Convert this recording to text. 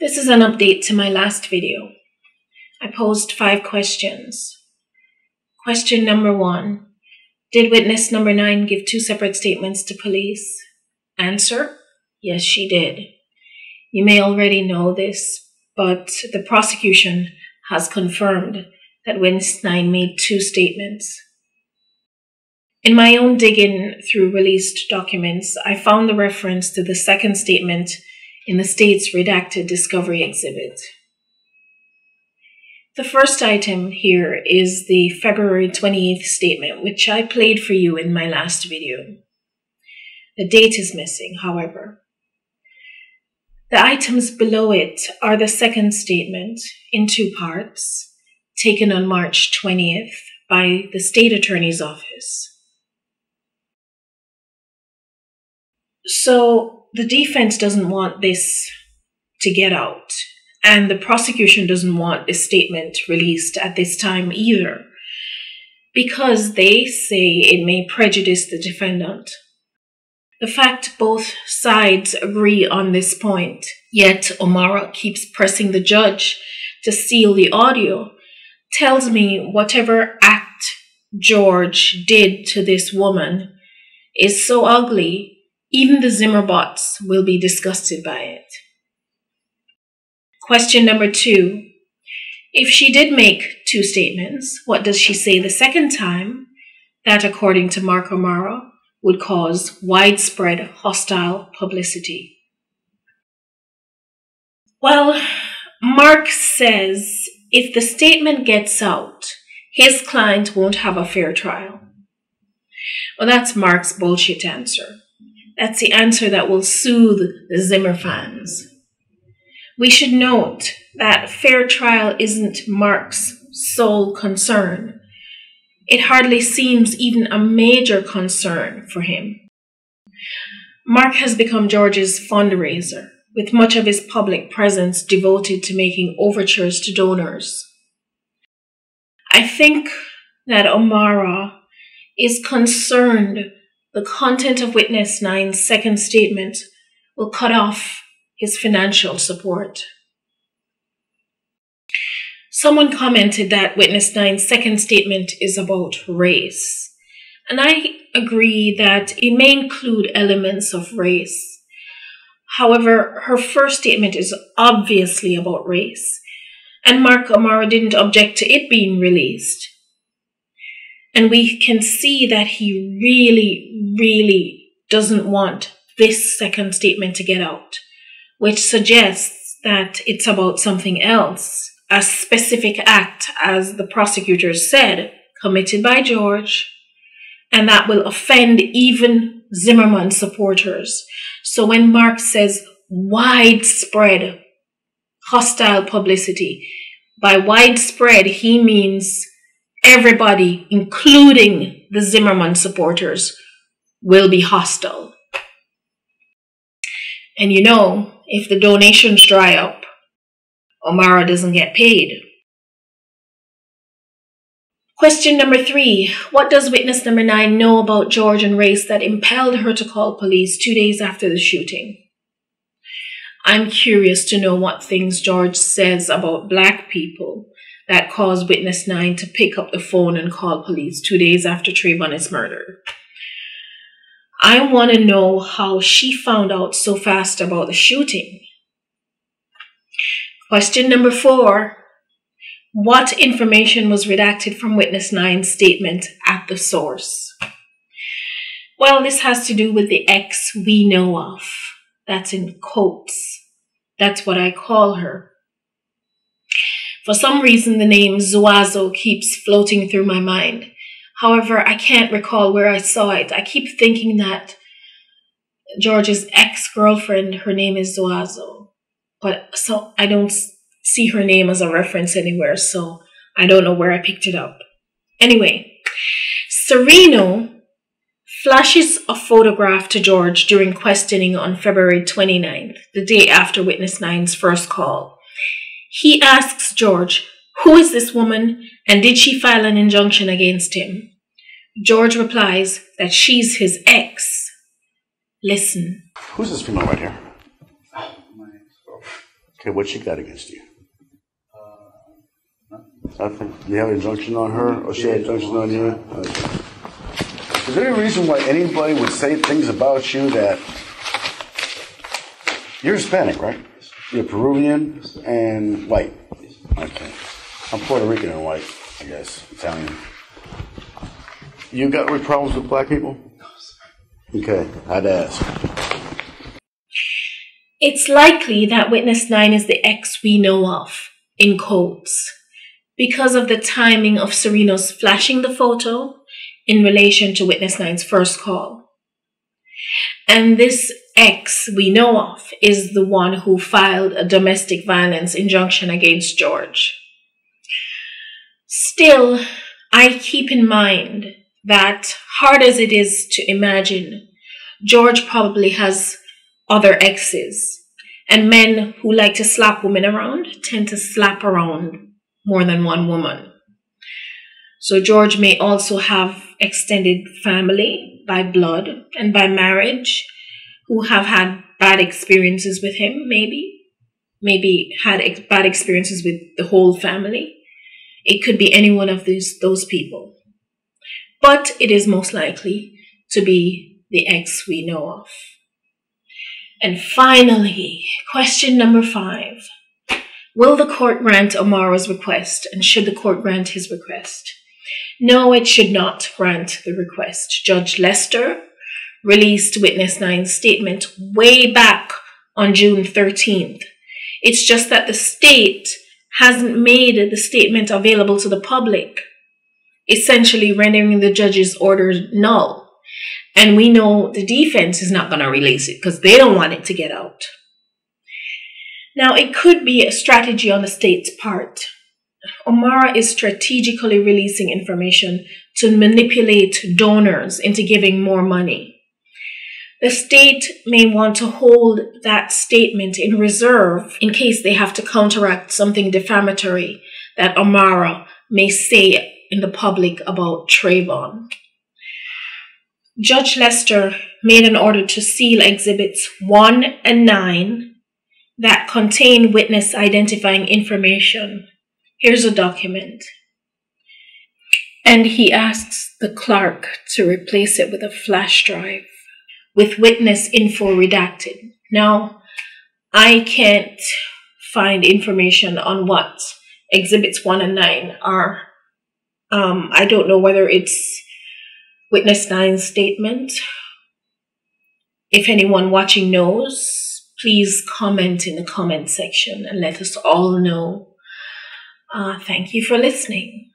This is an update to my last video. I posed 5 questions. Question number 1. Did witness number 9 give 2 separate statements to police? Answer: yes, she did. You may already know this, but the prosecution has confirmed that witness 9 made 2 statements. In my own digging through released documents, I found the reference to the second statement in the state's redacted discovery exhibit. The first item here is the February 28th statement, which I played for you in my last video. The date is missing, however. The items below it are the second statement in 2 parts, taken on March 20th by the State Attorney's Office. So the defense doesn't want this to get out, and the prosecution doesn't want this statement released at this time either, because they say it may prejudice the defendant. The fact both sides agree on this point, yet O'Mara keeps pressing the judge to seal the audio, tells me whatever act George did to this woman is so ugly, even the Zimmerbots will be disgusted by it. Question number 2. If she did make 2 statements, what does she say the second time that, according to Mark O'Mara, would cause widespread hostile publicity? Well, Mark says if the statement gets out, his client won't have a fair trial. Well, that's Mark's bullshit answer. That's the answer that will soothe the Zimmer fans. We should note that fair trial isn't Mark's sole concern. It hardly seems even a major concern for him. Mark has become George's fundraiser, with much of his public presence devoted to making overtures to donors. I think that O'Mara is concerned the content of witness 9's second statement will cut off his financial support. Someone commented that witness 9's second statement is about race, and I agree that it may include elements of race. However, her first statement is obviously about race, and Mark O'Mara didn't object to it being released. And we can see that he really doesn't want this second statement to get out, which suggests that it's about something else, a specific act, as the prosecutors said, committed by George, and that will offend even Zimmerman supporters. So when Mark says widespread hostile publicity, by widespread he means everybody, including the Zimmerman supporters, will be hostile. And you know, if the donations dry up, O'Mara doesn't get paid. Question number 3. What does witness number 9 know about George and race that impelled her to call police 2 days after the shooting? I'm curious to know what things George says about black people that caused witness 9 to pick up the phone and call police 2 days after Trayvon is murdered. I want to know how she found out so fast about the shooting. Question number 4. What information was redacted from witness 9's statement at the source? Well, this has to do with the ex we know of. That's in quotes. That's what I call her. For some reason, the name Zuazo keeps floating through my mind. However, I can't recall where I saw it. I keep thinking that George's ex-girlfriend, her name is Zuazo. But so I don't see her name as a reference anywhere, so I don't know where I picked it up. Anyway, Sereno flashes a photograph to George during questioning on February 29th, the day after witness 9's first call. He asks George, who is this woman and did she file an injunction against him? George replies that she's his ex. Listen. Who's this female right here? Okay, what she got against you? Nothing. You have an injunction on her, or she had an injunction on you? Okay. Is there any reason why anybody would say things about you that you're Hispanic, right? You're Peruvian and white. Okay. I'm Puerto Rican and white, I guess. Italian. You got any problems with black people? Okay, I'd ask. It's likely that witness 9 is the ex we know of, in quotes, because of the timing of Serenos flashing the photo in relation to witness 9's first call. And this ex we know of is the one who filed a domestic violence injunction against George. Still, I keep in mind that, hard as it is to imagine, George probably has other exes, and men who like to slap women around tend to slap around more than one woman. So George may also have extended family by blood and by marriage who have had bad experiences with him, maybe had bad experiences with the whole family. It could be any one of those people. But it is most likely to be the ex we know of. And finally, question number 5. Will the court grant Omara's request, and should the court grant his request? No, it should not grant the request. Judge Lester released witness 9's statement way back on June 13th. It's just that the state hasn't made the statement available to the public, essentially rendering the judge's order null. And we know the defense is not going to release it because they don't want it to get out. Now, it could be a strategy on the state's part. Omara is strategically releasing information to manipulate donors into giving more money. The state may want to hold that statement in reserve in case they have to counteract something defamatory that Omara may say in the public about Trayvon. Judge Lester made an order to seal exhibits 1 and 9 that contain witness identifying information. Here's a document. And he asks the clerk to replace it with a flash drive with witness info redacted. Now, I can't find information on what exhibits 1 and 9 are. I don't know whether it's witness 9's statement. If anyone watching knows, please comment in the comment section and let us all know. Thank you for listening.